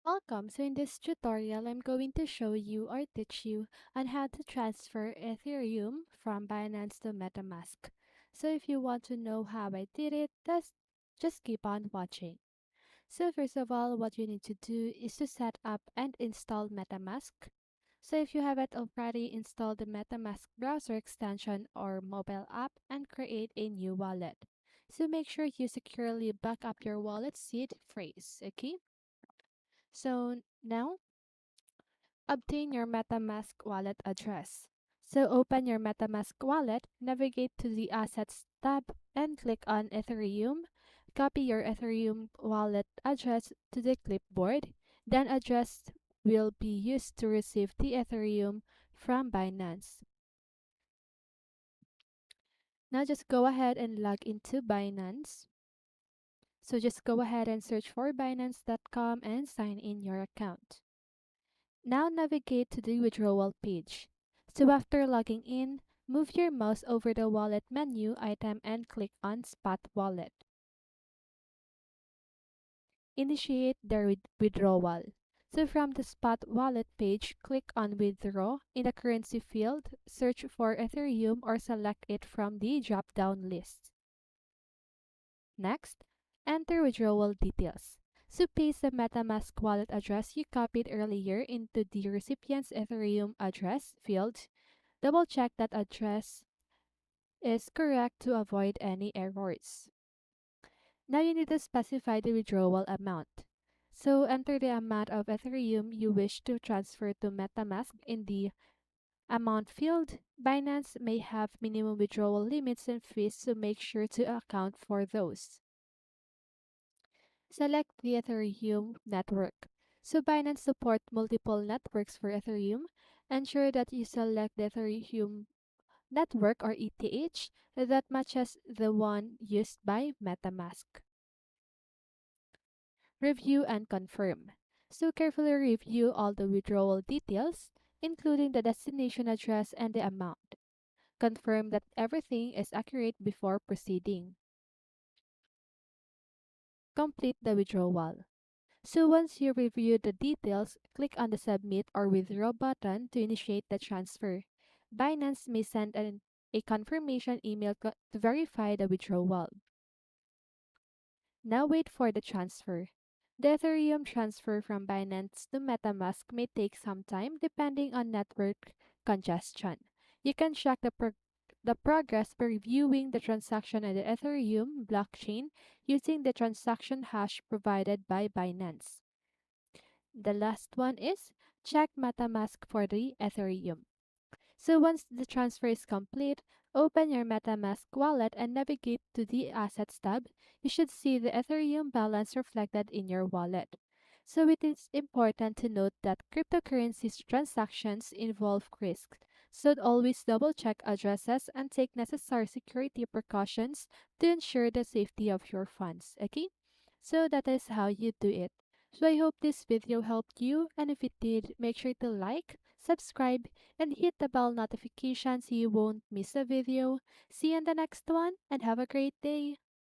Welcome. So in this tutorial, I'm going to show you or teach you on how to transfer Ethereum from Binance to MetaMask. So if you want to know how I did it, just keep on watching. So first of all, what you need to do is to set up and install MetaMask. So if you haven't already installed the MetaMask browser extension or mobile app and create a new wallet. So make sure you securely back up your wallet seed phrase, okay? So now obtain your MetaMask wallet address. So open your MetaMask wallet, navigate to the Assets tab, and click on Ethereum. Copy your Ethereum wallet address to the clipboard. Then address will be used to receive the Ethereum from Binance. Now just go ahead and log into Binance. So just go ahead and search for Binance.com and sign in your account. Now navigate to the withdrawal page. So after logging in, move your mouse over the wallet menu item and click on Spot Wallet. Initiate the withdrawal. So from the Spot Wallet page, click on Withdraw. In the currency field, search for Ethereum or select it from the drop-down list. Next, enter withdrawal details. So paste the MetaMask wallet address you copied earlier into the recipient's Ethereum address field. Double check that address is correct to avoid any errors. Now you need to specify the withdrawal amount. So enter the amount of Ethereum you wish to transfer to MetaMask in the amount field. Binance may have minimum withdrawal limits and fees, so make sure to account for those. Select the Ethereum network. So Binance supports multiple networks for Ethereum. Ensure that you select the Ethereum network or ETH that matches the one used by MetaMask. Review and confirm. So carefully review all the withdrawal details, including the destination address and the amount. Confirm that everything is accurate before proceeding. Complete the withdrawal. So once you review the details, click on the Submit or Withdraw button to initiate the transfer. Binance may send a confirmation email to verify the withdrawal. Now wait for the transfer. The Ethereum transfer from Binance to MetaMask may take some time depending on network congestion. You can check the progress by reviewing the transaction on the Ethereum blockchain using the transaction hash provided by Binance. The last one is check MetaMask for the Ethereum. So once the transfer is complete, open your MetaMask wallet and navigate to the Assets tab. You should see the Ethereum balance reflected in your wallet. So it is important to note that cryptocurrency transactions involve risks. So always double check addresses and take necessary security precautions to ensure the safety of your funds. Okay? So that is how you do it. So I hope this video helped you, and if it did, make sure to like, subscribe, and hit the bell notification so you won't miss a video. See you in the next one, and have a great day!